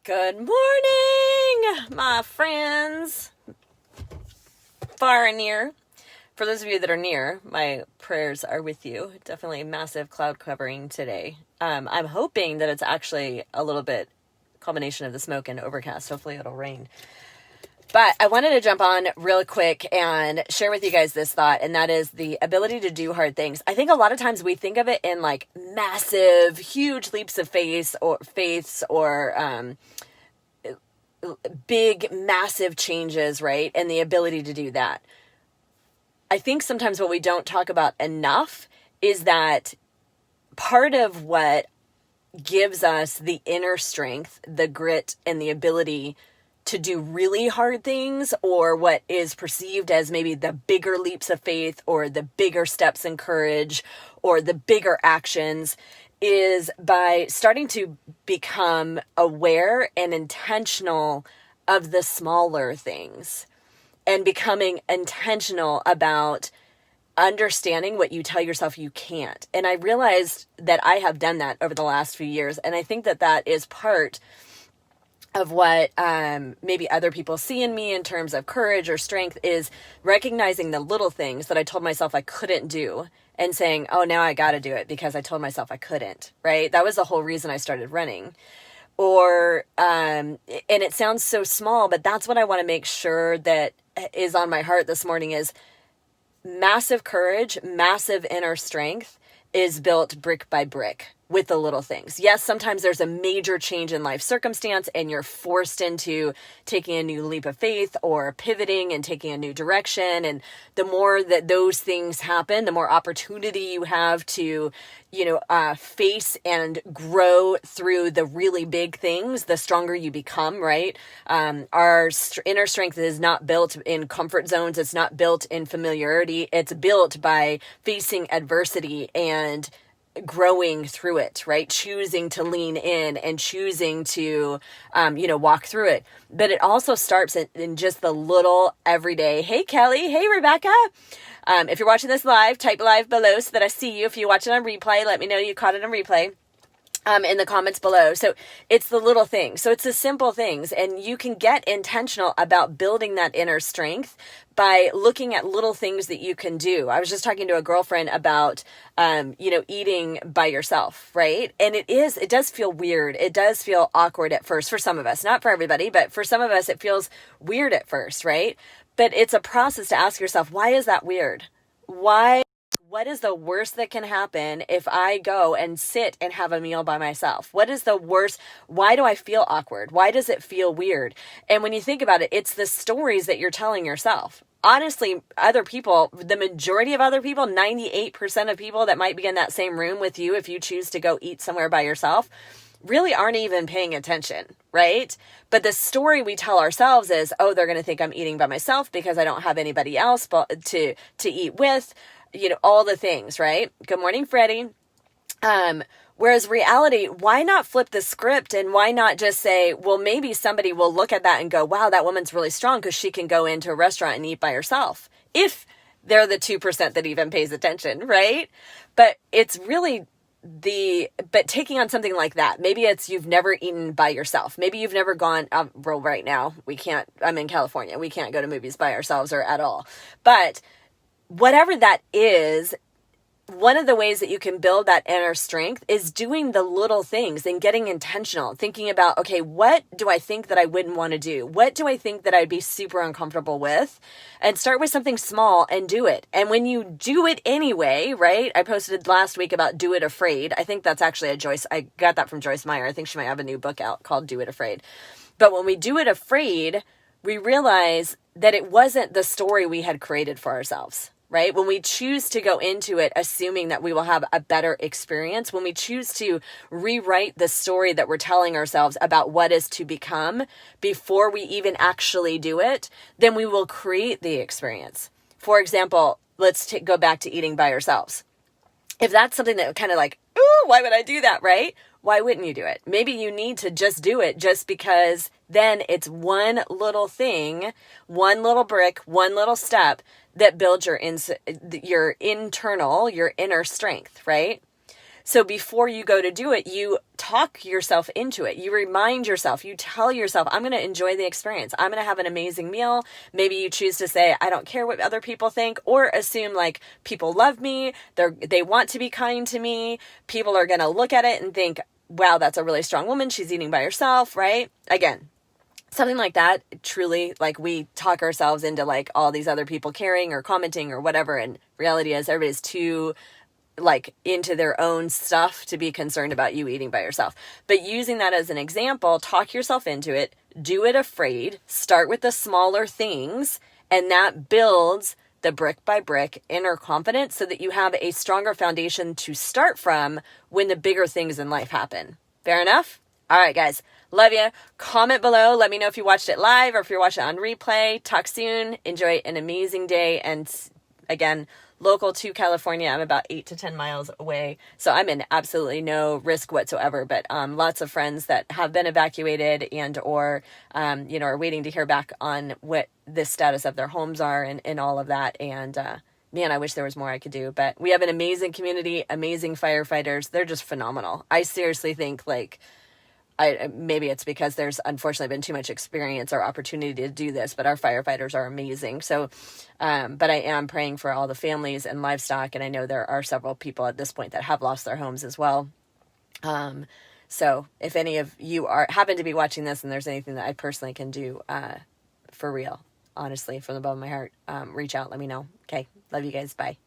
Good morning, my friends, far and near. For those of you that are near, my prayers are with you. Definitely a massive cloud covering today. I'm hoping that it's actually a little bit combination of the smoke and overcast. Hopefully it'll rain. But I wanted to jump on real quick and share with you guys this thought, and that is the ability to do hard things. I think a lot of times we think of it in like massive, huge leaps of faith or big, massive changes, right? And the ability to do that. I think sometimes what we don't talk about enough is that part of what gives us the inner strength, the grit, and the ability to do really hard things, or what is perceived as maybe the bigger leaps of faith or the bigger steps in courage or the bigger actions, is by starting to become aware and intentional of the smaller things and becoming intentional about understanding what you tell yourself you can't. And I realized that I have done that over the last few years. And I think that that is part of what maybe other people see in me in terms of courage or strength, is recognizing the little things that I told myself I couldn't do and saying, oh, now I got to do it because I told myself I couldn't, right? That was the whole reason I started running. Or, and it sounds so small, but that's what I want to make sure that is on my heart this morning, is massive courage, massive inner strength is built brick by brick with the little things. Yes, sometimes there's a major change in life circumstance and you're forced into taking a new leap of faith or pivoting and taking a new direction. And the more that those things happen, the more opportunity you have to, face and grow through the really big things, the stronger you become, right? Our inner strength is not built in comfort zones. It's not built in familiarity. It's built by facing adversity and growing through it, right? Choosing to lean in and choosing to, walk through it. But it also starts in just the little everyday. Hey, Kelly. Hey, Rebecca. If you're watching this live, type live below so that I see you. If you watch it on replay, let me know you caught it on replay. In the comments below. So it's the little things. So it's the simple things. And you can get intentional about building that inner strength by looking at little things that you can do. I was just talking to a girlfriend about, eating by yourself, right? And it does feel weird. It does feel awkward at first for some of us, not for everybody, but for some of us, it feels weird at first, right? But it's a process to ask yourself, why is that weird? What is the worst that can happen if I go and sit and have a meal by myself? What is the worst? Why do I feel awkward? Why does it feel weird? And when you think about it, it's the stories that you're telling yourself. Honestly, other people, the majority of other people, 98% of people that might be in that same room with you if you choose to go eat somewhere by yourself, really aren't even paying attention, right? But the story we tell ourselves is, oh, they're going to think I'm eating by myself because I don't have anybody else to eat with. All the things, right? Good morning, Freddie. Whereas reality, why not flip the script and why not just say, well, maybe somebody will look at that and go, wow, that woman's really strong because she can go into a restaurant and eat by herself. If they're the 2% that even pays attention, right? But it's really but taking on something like that, maybe it's you've never eaten by yourself. Maybe you've never gone, right now, I'm in California. We can't go to movies by ourselves or at all. But whatever that is, one of the ways that you can build that inner strength is doing the little things and getting intentional, thinking about, okay, what do I think that I wouldn't want to do? What do I think that I'd be super uncomfortable with? And start with something small and do it. And when you do it anyway, right? I posted last week about Do It Afraid. I think that's actually I got that from Joyce Meyer. I think she might have a new book out called Do It Afraid. But when we do it afraid, we realize that it wasn't the story we had created for ourselves. Right? When we choose to go into it assuming that we will have a better experience, when we choose to rewrite the story that we're telling ourselves about what is to become before we even actually do it, then we will create the experience. For example, let's go back to eating by ourselves. If that's something that kind of like, ooh, why would I do that, right? Why wouldn't you do it? Maybe you need to just do it just because then it's one little thing, one little brick, one little step that builds your inner strength, right? So before you go to do it, you talk yourself into it. You remind yourself, you tell yourself, I'm going to enjoy the experience. I'm going to have an amazing meal. Maybe you choose to say, I don't care what other people think, or assume like people love me. They want to be kind to me. People are going to look at it and think, wow, that's a really strong woman. She's eating by herself, right? Again, something like that, truly, like we talk ourselves into like all these other people caring or commenting or whatever. And reality is everybody's too like into their own stuff to be concerned about you eating by yourself. But using that as an example, talk yourself into it, do it afraid, start with the smaller things, and that builds the brick by brick inner confidence so that you have a stronger foundation to start from when the bigger things in life happen. Fair enough? All right, guys. Love you. Comment below. Let me know if you watched it live or if you're watching it on replay. Talk soon. Enjoy an amazing day. And again, local to California, I'm about 8 to 10 miles away. So I'm in absolutely no risk whatsoever, but lots of friends that have been evacuated and or, are waiting to hear back on what the status of their homes are and all of that. And man, I wish there was more I could do. But we have an amazing community, amazing firefighters. They're just phenomenal. I seriously think maybe it's because there's unfortunately been too much experience or opportunity to do this, but our firefighters are amazing. So, but I am praying for all the families and livestock. And I know there are several people at this point that have lost their homes as well. So if any of you happen to be watching this and there's anything that I personally can do, for real, honestly, from the bottom of my heart, reach out, let me know. Okay. Love you guys. Bye.